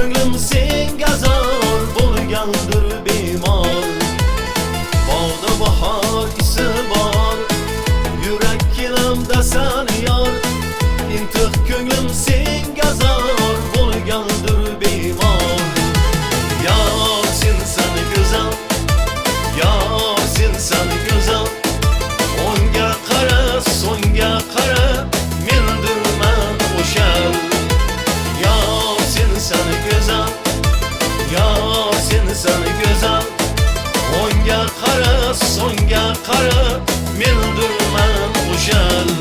ko'nglim senga zor bo'lgandir bemor. Bog'da bahor isi bor, yurak kelamda san yor. Intiq ko'nglim senga zor bo'lgandir bemor. Yor sensan go'zal, yor sensan go'zal. O'ngga qara, so'ngga qara, mendirman o'shal. Yor sensan go'zal, yor sensan go'zal. O'ngga qara, so'ngga qara, mendirman o'shal.